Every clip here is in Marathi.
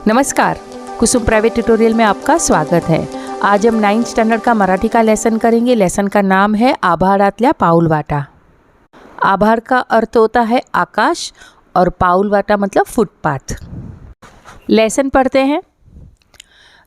नमस्कार, कुसुम प्राइवेट ट्यूटोरियल में आपका स्वागत है। आज हम 9th स्टैंडर्ड का मराठी का लेसन करेंगे। लेसन का नाम है आभाळातल्या पाऊलवाटा। आभाळ का अर्थ होता है आकाश और पाऊलवाटा मतलब फुटपाथ। लेसन पढ़ते हैं।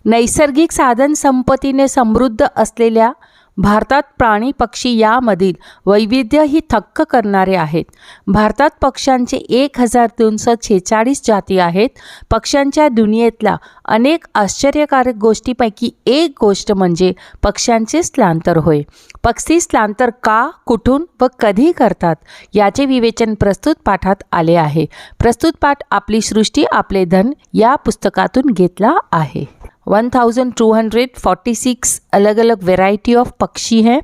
नैसर्गिक साधन संपत्तीने समृद्ध असलेल्या भारतात प्राणी पक्षी यामधील वैविध्य ही थक्क करणारे आहेत। भारतात पक्ष्यांचे 1346 जाती आहेत। पक्ष्यांच्या दुनियेतल्या अनेक आश्चर्यकारक गोष्टींपैकी एक गोष्ट म्हणजे पक्ष्यांचे स्थलांतर होय। पक्षी स्थलांतर का, कुठून व कधी करतात याचे विवेचन प्रस्तुत पाठात आले आहे। प्रस्तुत पाठ आपली सृष्टी आपले धन या पुस्तकातून घेतला आहे। 1246 अलग अलग वैरायटी ऑफ पक्षी हैं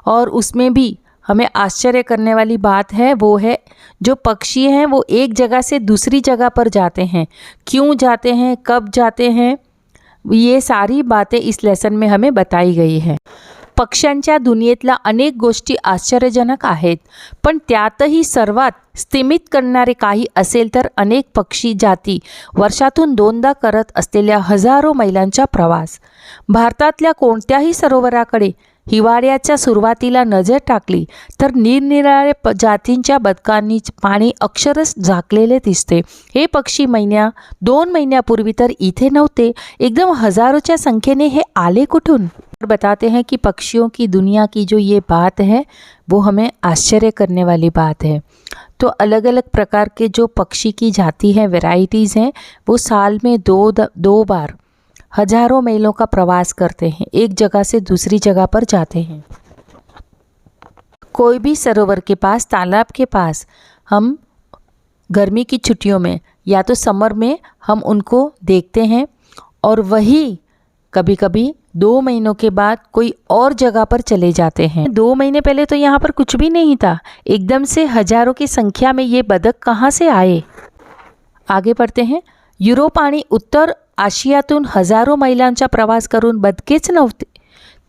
और उसमें भी हमें आश्चर्य करने वाली बात है वो है जो पक्षी हैं वो एक जगह से दूसरी जगह पर जाते हैं। क्यों जाते हैं, कब जाते हैं, ये सारी बातें इस लेसन में हमें बताई गई है। पक्ष्यांच्या दुनियेतल्या अनेक गोष्टी आश्चर्यजनक आहेत, पण त्यातही सर्वात स्तिमित करणारे काही असेल तर अनेक पक्षी जाती वर्षातून 2दा करत असलेल्या हजारो मैलांचा प्रवास। भारतातल्या कोणत्याही सरोवराकडे हिवाळ्याच्या सुरुवातीला नजर टाकली तर निरनिराळ्या जातींच्या बदकांनी पाणी अक्षरश झाकलेले दिसते। हे पक्षी 2 महिन्यापूर्वी तर इथे नव्हते, एकदम हजारोच्या संख्येने हे आले कुठून। बताते हैं कि पक्षियों की दुनिया की जो ये बात है वो हमें आश्चर्य करने वाली बात है। तो अलग अलग प्रकार के जो पक्षी की जाति हैं, वैरायटीज़ हैं, वो साल में दो बार हजारों मीलों का प्रवास करते हैं, एक जगह से दूसरी जगह पर जाते हैं। कोई भी सरोवर के पास, तालाब के पास हम गर्मी की छुट्टियों में या तो समर में हम उनको देखते हैं और वही कभी कभी 2 महीनों के बाद कोई और जगह पर चले जाते हैं। 2 महीने पहले तो यहाँ पर कुछ भी नहीं था, एकदम से हजारों की संख्या में ये बदक कहाँ से आए। आगे पढ़ते हैं। युरोप आणि उत्तर आशियातून हजारो मैलांचा प्रवास करून बदकेच नव्हते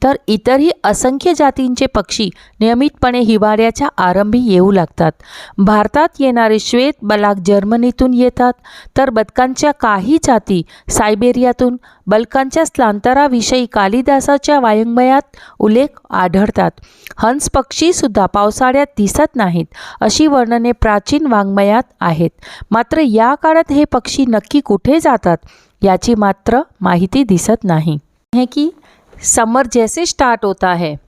तर इतरही असंख्य जातींचे पक्षी नियमितपणे हिवाळ्याच्या आरंभी येऊ लागतात। भारतात येणारे श्वेत बलाक जर्मनीतून येतात तर बदकांच्या काही जाती सायबेरियातून। बलकांच्या स्थलांतराविषयी कालिदासाच्या वाङ्मयात उल्लेख आढळतात। हंस पक्षी सुद्धा पावसाळ्यात दिसत नाहीत अशी वर्णने प्राचीन वाङ्मयात आहेत। मात्र या काळात हे पक्षी नक्की कुठे जातात याची मात्र माहिती दिसत नाही। है कि समर जैसे स्टार्ट होता है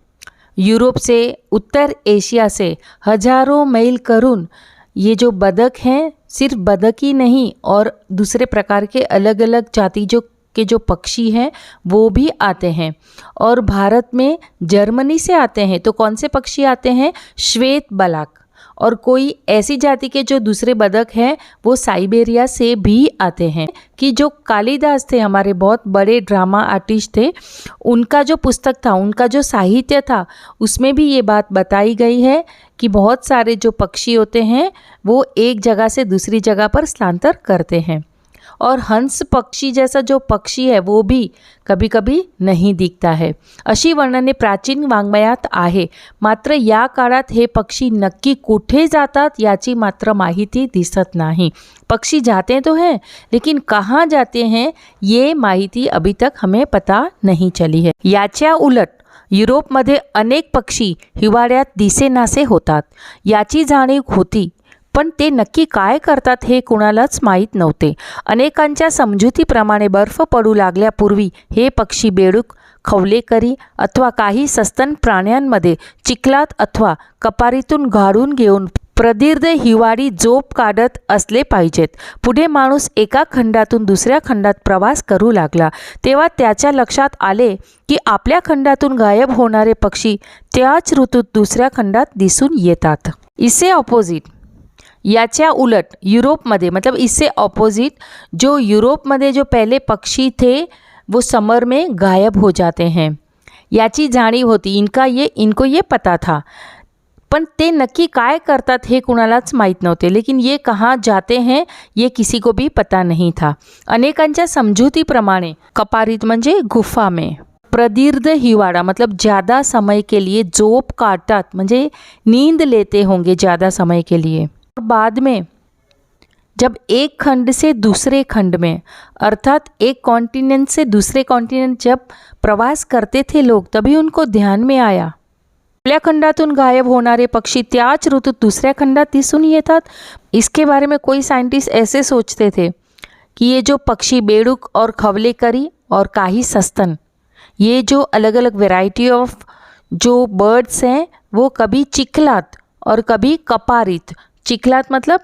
यूरोप से, उत्तर एशिया से हजारों मील करून ये जो बदक हैं, सिर्फ बदक ही नहीं और दूसरे प्रकार के अलग अलग जाति के जो पक्षी हैं वो भी आते हैं। और भारत में जर्मनी से आते हैं तो कौन से पक्षी आते हैं, श्वेत बलाक। और कोई ऐसी जाति के जो दूसरे बदक हैं वो साइबेरिया से भी आते हैं। कि जो कालिदास थे, हमारे बहुत बड़े ड्रामा आर्टिस्ट थे, उनका जो पुस्तक था, उनका जो साहित्य था, उसमें भी ये बात बताई गई है कि बहुत सारे जो पक्षी होते हैं वो एक जगह से दूसरी जगह पर स्थलांतर करते हैं। और हंस पक्षी जैसा जो पक्षी है वो भी कभी कभी नहीं दिखता है अशी वर्णने प्राचीन वाङ्मयात आहे। मात्र या काळात हे पक्षी नक्की कुठे जातात याची मात्र माहिती दिसत नाही। पक्षी जाते तो हैं लेकिन कहाँ जाते हैं ये माहिती अभी तक हमें पता नहीं चली है। याच्या उलट युरोपमध्ये अनेक पक्षी हिवाळ्यात दिसेनासे होतात याची जाणीव होती, पण ते नक्की काय करतात हे कुणालाच माहीत नव्हते। अनेकांच्या समजुतीप्रमाणे बर्फ पडू लागल्यापूर्वी हे पक्षी बेडूक, खवलेकरी अथवा काही सस्तन प्राण्यांमध्ये चिखलात अथवा कपारीतून गाडून घेऊन प्रदीर्घ हिवाळी झोप काढत असले पाहिजेत। पुढे माणूस एका खंडातून दुसऱ्या खंडात प्रवास करू लागला तेव्हा त्याच्या लक्षात आले की आपल्या खंडातून गायब होणारे पक्षी त्याच ऋतूत दुसऱ्या खंडात दिसून येतात। इससे ऑपोजिट, याच्या उलट यूरोप में, मतलब इससे ऑपोजिट, जो यूरोप में जो पहले पक्षी थे वो समर में गायब हो जाते हैं याची जाणीव होती। इनको ये पता था, पण ते नक्की काय करतात हे कुणालाच माहीत नव्हते। लेकिन ये कहाँ जाते हैं ये किसी को भी पता नहीं था। अनेकांच्या समजुतीप्रमाणे कपारीत म्हणजे गुफा में प्रदीर्घ हिवाळा मतलब ज़्यादा समय के लिए झोप काटतात, म्हणजे नींद लेते होंगे ज़्यादा समय के लिए। बाद में जब एक खंड से दूसरे खंड में, अर्थात एक कॉन्टिनेंट से दूसरे कॉन्टिनेंट जब प्रवास करते थे लोग, तभी उनको ध्यान में आया आपल्या खंडातून गायब होणारे पक्षी त्याच ऋतूत दुसऱ्या खंडात दिसून येतात। इसके बारे में कोई साइंटिस्ट ऐसे सोचते थे कि ये जो पक्षी बेडूक और खवलेकरी और काही सस्तन, ये जो अलग अलग वैरायटी ऑफ जो बर्ड्स हैं वो कभी चिखलात और कभी कपारीत, चिखलात मतलब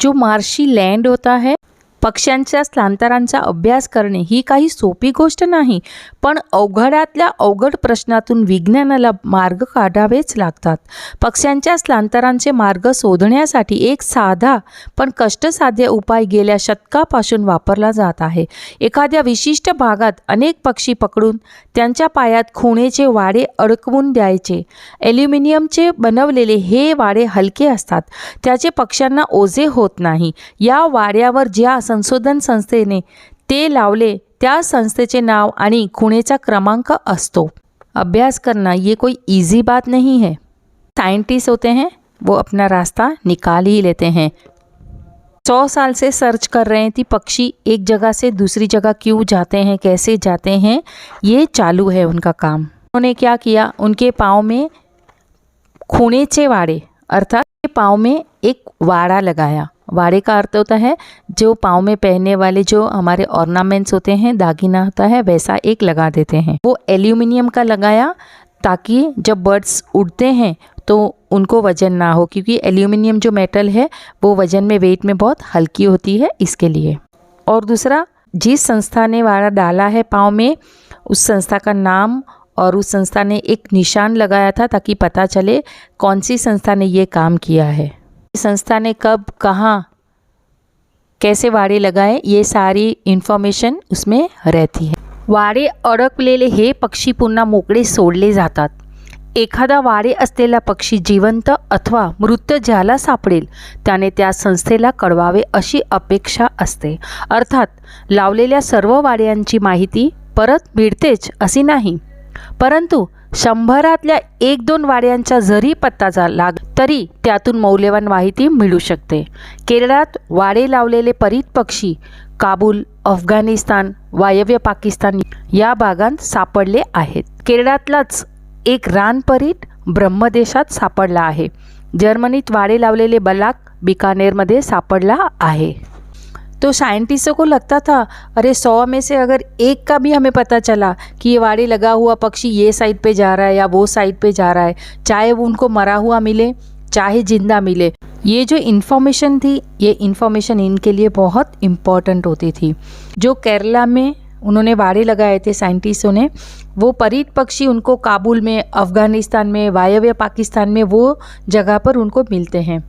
जो मार्शी लँड होता है, पक्ष्यांच्या स्थलांतरांचा अभ्यास करणे ही काही सोपी गोष्ट नाही, पण अवघडातल्या अवघड प्रश्नातून विज्ञानाला मार्ग काढावेच लागतात। पक्ष्यांच्या स्थलांतरांचे मार्ग शोधण्यासाठी एक साधा पण कष्टसाध्य उपाय गेल्या शतकापासून वापरला जात आहे। एखाद्या विशिष्ट भागात अनेक पक्षी पकडून त्यांच्या पायात खुणेचे वाडे अडकवून द्यायचे। ॲल्युमिनियमचे बनवलेले हे वाडे हलके असतात, त्याचे पक्ष्यांना ओझे होत नाही। या वाड्यावर ज्या संशोधन संस्थेने ते लावले त्या संस्थेचे नाव आणि खुणेचा क्रमांक असतो। अभ्यास करना ये कोई इजी बात नहीं है। साइंटिस्ट होते हैं वो अपना रास्ता निकाल ही लेते हैं। 100 साल से सर्च कर रहे हैं कि पक्षी एक जगह से दूसरी जगह क्यों जाते हैं, कैसे जाते हैं, ये चालू है उनका काम। उन्होंने क्या किया, उनके पाँव में खुणेचे वाड़े अर्थात पाँव में एक वाड़ा लगाया। वाड़े का अर्थ होता है जो पाँव में पहनने वाले जो हमारे ऑर्नामेंट्स होते हैं, दागिना होता है, वैसा एक लगा देते हैं। वो एल्यूमिनियम का लगाया ताकि जब बर्ड्स उड़ते हैं तो उनको वजन ना हो, क्योंकि एल्यूमिनियम जो मेटल है वो वजन में, वेट में बहुत हल्की होती है, इसके लिए। और दूसरा, जिस संस्था ने वाड़ा डाला है पाँव में, उस संस्था का नाम और उस संस्था ने एक निशान लगाया था ताकि पता चले कौन सी संस्था ने ये काम किया है, संस्था ने कब, कहाँ, कैसे वाड़े लगाए, ये सारी इन्फॉर्मेशन उसमें रहती है। वाडे अडकलेले हे पक्षी पुन्हा मोकळे सोडले जातात। एखादा वाडे असलेला पक्षी जिवंत अथवा मृत ज्याला सापडेल त्याने त्या संस्थेला कळवावे अशी अपेक्षा असते। अर्थात लावलेल्या सर्व वाड्यांची माहिती परत मिळतेच अशी नाही, परंतु 100तल्या 1-2 वाड्यांचा जरी पत्ता लाग तरी त्यातून मौल्यवान माहिती मिळू शकते। केरळात वाडे लावलेले परीत पक्षी काबूल, अफगाणिस्तान, वायव्य पाकिस्तान या भागात सापडले आहेत। केरळातलाच एक रानपरीत ब्रह्मदेशात सापडला आहे। जर्मनीत वाडे लावलेले बलाक बिकानेरमध्ये सापडला आहे। तो साइंटिस्टों को लगता था अरे 100 में से अगर एक का भी हमें पता चला कि ये वाड़े लगा हुआ पक्षी ये साइड पे जा रहा है या वो साइड पे जा रहा है, चाहे वो उनको मरा हुआ मिले चाहे जिंदा मिले, ये जो इन्फॉर्मेशन थी, ये इन्फॉर्मेशन इनके लिए बहुत इम्पॉर्टेंट होती थी। जो केरला में उन्होंने वाड़े लगाए थे साइंटिस्टों ने, वो परीत पक्षी उनको काबुल में, अफ़गानिस्तान में, वायव्य पाकिस्तान में वो जगह पर उनको मिलते हैं।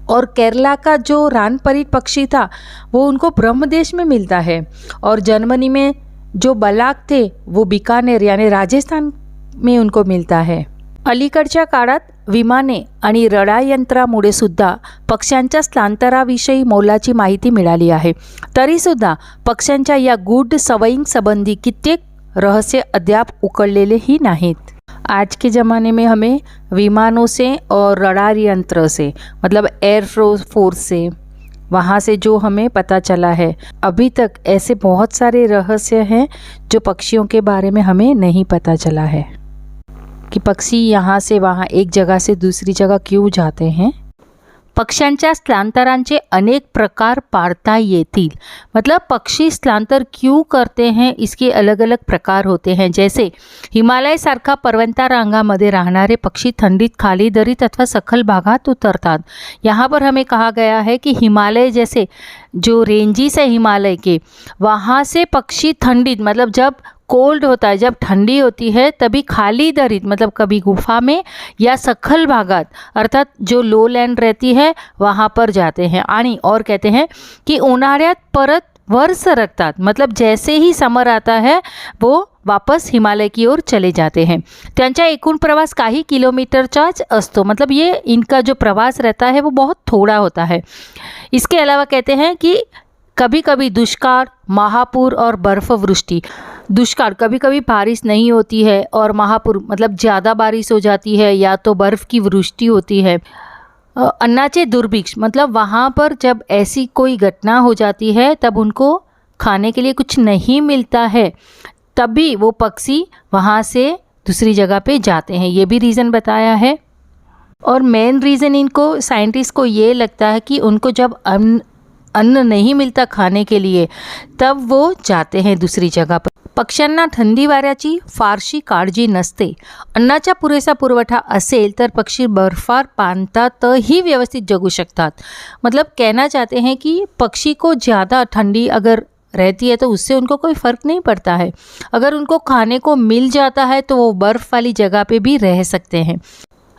और केरला का जो रानपरीत पक्षी था वो उनको ब्रह्मदेश में मिलता है। और जर्मनी में जो बलाक थे वो बीकानेर यानी राजस्थान में उनको मिलता है। अलीकडच्या काळात विमाने आणि रडारयंत्रामुळे सुद्धा पक्ष्यांच्या स्थलांतराविषयी मोलाची माहिती मिळाली आहे। तरीसुद्धा पक्ष्यांच्या या गूढ सवयींसंबंधी कित्येक रहस्य अद्याप उकळलेलेही नाहीत। आज के ज़माने में हमें विमानों से और रडार यंत्र से, मतलब एयर फोर्स से, वहाँ से जो हमें पता चला है, अभी तक ऐसे बहुत सारे रहस्य हैं जो पक्षियों के बारे में हमें नहीं पता चला है कि पक्षी यहाँ से वहाँ, एक जगह से दूसरी जगह क्यों जाते हैं। पक्ष्यांच्या स्थलांतरांचे अनेक प्रकार पाड़ता येतील, मतलब पक्षी स्थलांतर क्यों करते हैं इसके अलग अलग प्रकार होते हैं। जैसे हिमालय सारखा पर्वता रांगामध्ये राहणारे पक्षी थंडीत खाली दरीत अथवा सखल भागात उतरतात। यहाँ पर हमें कहा गया है कि हिमालय जैसे जो रेंजीस है हिमालय के, वहाँ से पक्षी ठंडीत मतलब जब कोल्ड होता है, जब ठंडी होती है, तभी खाली दरीत मतलब कभी गुफा में या सखल भागात अर्थात जो लो लैंड रहती है वहाँ पर जाते हैं। आणि और कहते हैं कि उन्हाळ्यात परत वर सरकतात, मतलब जैसे ही समर आता है वो वापस हिमालय की ओर चले जाते हैं। त्यांचा एकूण प्रवास काही किलोमीटरचाच असतो, मतलब ये इनका जो प्रवास रहता है वो बहुत थोड़ा होता है। इसके अलावा कहते हैं कि कभी कभी दुष्काल, महापुर और बर्फ़वृष्टि, दुष्काल कभी कभी बारिश नहीं होती है और महापुर मतलब ज़्यादा बारिश हो जाती है या तो बर्फ़ की वृष्टि होती है। अन्नाचे दुर्भिक्ष मतलब वहाँ पर जब ऐसी कोई घटना हो जाती है तब उनको खाने के लिए कुछ नहीं मिलता है, तभी वो पक्षी वहाँ से दूसरी जगह पे जाते हैं। ये भी रीज़न बताया है। और मेन रीज़न इनको साइंटिस्ट को ये लगता है कि उनको जब अन्न नहीं मिलता खाने के लिए तब वो जाते हैं दुसरी जगह पर। पक्ष्यांना थंडी वाऱ्याची फारशी काळजी नसते। अन्नाचा पुरेसा पुरवठा असेल तर पक्षी बर्फाळ प्रांतातही व्यवस्थित जगू शकतात। मतलब कहना चाहते हैं कि पक्षी को ज़्यादा ठंडी अगर रहती है तो उससे उनको कोई फ़र्क नहीं पड़ता है। अगर उनको खाने को मिल जाता है तो वो बर्फ़ वाली जगह पे भी रह सकते हैं।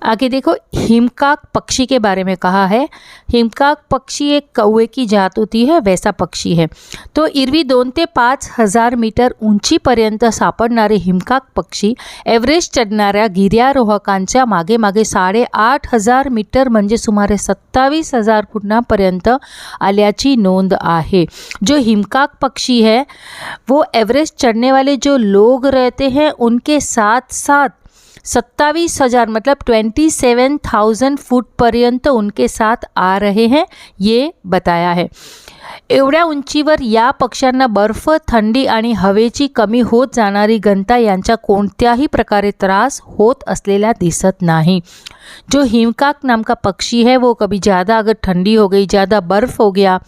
आगे देखो, हिमकाक पक्षी के बारे में कहा है। हिमकाक पक्षी एक कौवे की जात होती है, वैसा पक्षी है। तो इरवी 2 ते 5,000 मीटर उंचीपर्यंत सापडणारे हिमकाक पक्षी एव्हरेस्ट चढणाऱ्या गिर्यारोहकांच्या मागे मागे 8,500 मीटर म्हणजे सुमारे 27,000 फुटांपर्यंत आल्याची नोंद आहे। जो हिमकाक पक्षी है वो एवरेस्ट चढ़ने वाले जो लोग रहते हैं उनके साथ साथ 27,000 मतलब 27,000 फुट पर्यंत उनके साथ आ रहे हैं, ये बताया है। एवढ्या उंचीवर या पक्ष्यांना बर्फ, थंडी आणि हवेची कमी होत जाणारी घनता यांचा कोणत्याही प्रकारे त्रास होत असलेला दिसत नहीं। जो हिमकाक नाम का पक्षी है वो कभी ज़्यादा अगर ठंडी हो गई, ज़्यादा बर्फ़ हो गया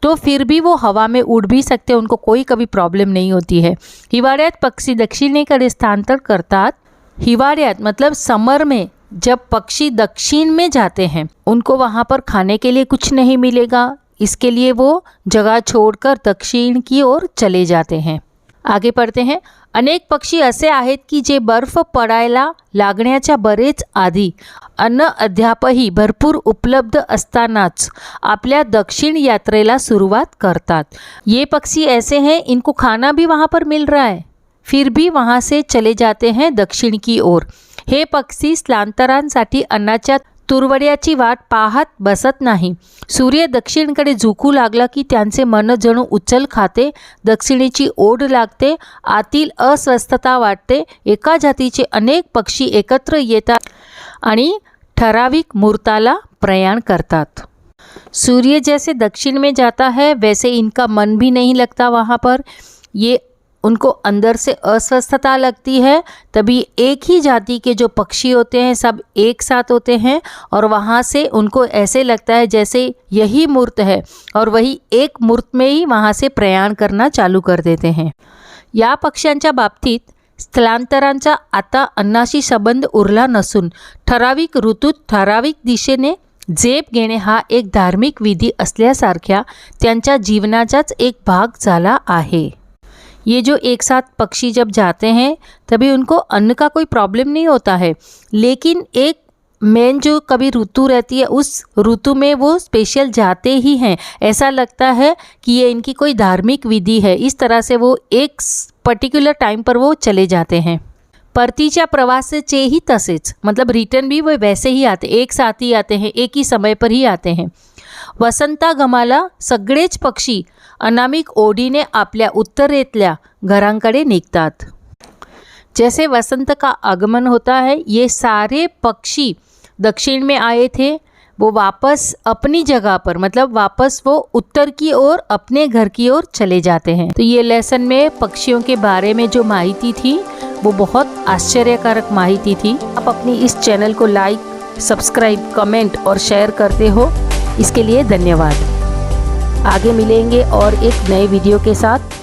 तो फिर भी वो हवा में उड़ भी सकते हैं, उनको कोई कभी प्रॉब्लम नहीं होती है। हिवाळ्यात पक्षी दक्षिणेकडे स्थानांतर करतात। हिवाळ्यात मतलब समर में जब पक्षी दक्षिण में जाते हैं उनको वहाँ पर खाने के लिए कुछ नहीं मिलेगा, इसके लिए वो जगह छोड़कर दक्षिण की ओर चले जाते हैं। आगे पढ़ते हैं। अनेक पक्षी असे आहेत की जे बर्फ पडायला लागण्याच्या बरेच आधी अन्न अद्यापही भरपूर उपलब्ध असतानाच आपल्या दक्षिण यात्रेला सुरुवात करतात। ये पक्षी ऐसे हैं इनको खाना भी वहाँ पर मिल रहा है, फिर भी वहाँ से चले जाते हैं दक्षिण की ओर। हे पक्षी स्थलांतरांसाठी अन्नाच्या तुरवड्याची वाट पाहत बसत नाही। सूर्य दक्षिणकडे झुकू लागला की त्यांचे मन जणू उचल खाते, दक्षिणेची ओढ लागते, आतील अस्वस्थता वाटते। एका जातीचे अनेक पक्षी एकत्र येतात आणि ठराविक मुहूर्ताला प्रयाण करतात। सूर्य जैसे दक्षिण में जाता है वैसे इनका मन भी नहीं लगता वहाँ पर, ये उनको अंदर से अस्वस्थता लगती है। तभी एक ही जाति के जो पक्षी होते हैं सब एक साथ होते हैं और वहाँ से उनको ऐसे लगता है जैसे यही मूर्त है और वही एक मूर्त में ही वहाँ से प्रयाण करना चालू कर देते हैं। या पक्ष्यांच्या बाबतीत स्थलांतरांचा आता अन्नाशी संबंध उरला नसून ठराविक ऋतूत ठराविक दिशेने झेप घेणे हा एक धार्मिक विधी असल्यासारख्या त्यांच्या जीवनाचाच एक भाग झाला आहे। ये जो एक साथ पक्षी जब जाते हैं तभी उनको अन्न का कोई प्रॉब्लम नहीं होता है, लेकिन एक मेन जो कभी ऋतु रहती है उस ऋतु में वो स्पेशल जाते ही हैं। ऐसा लगता है कि ये इनकी कोई धार्मिक विधि है, इस तरह से वो एक पर्टिकुलर टाइम पर वो चले जाते हैं। परतीच्या प्रवासाचेही तसेच, मतलब रिटर्न भी वो वैसे ही आते, एक साथ ही आते हैं, एक ही समय पर ही आते हैं। वसंतागमाला सगळेच पक्षी अनामिक ओढीने आपल्या उत्तरेतल्या घरांकडे निघतात। जैसे वसंत का आगमन होता है, ये सारे पक्षी दक्षिण में आए थे, वो वापस अपनी जगह पर मतलब वापस वो उत्तर की ओर अपने घर की ओर चले जाते हैं। तो ये लेसन में पक्षियों के बारे में जो माहिती थी वो बहुत आश्चर्यकारक माहिती थी। आप अपनी इस चैनल को लाइक, सब्सक्राइब, कमेंट और शेयर करते हो, इसके लिए धन्यवाद। आगे मिलेंगे और एक नए वीडियो के साथ।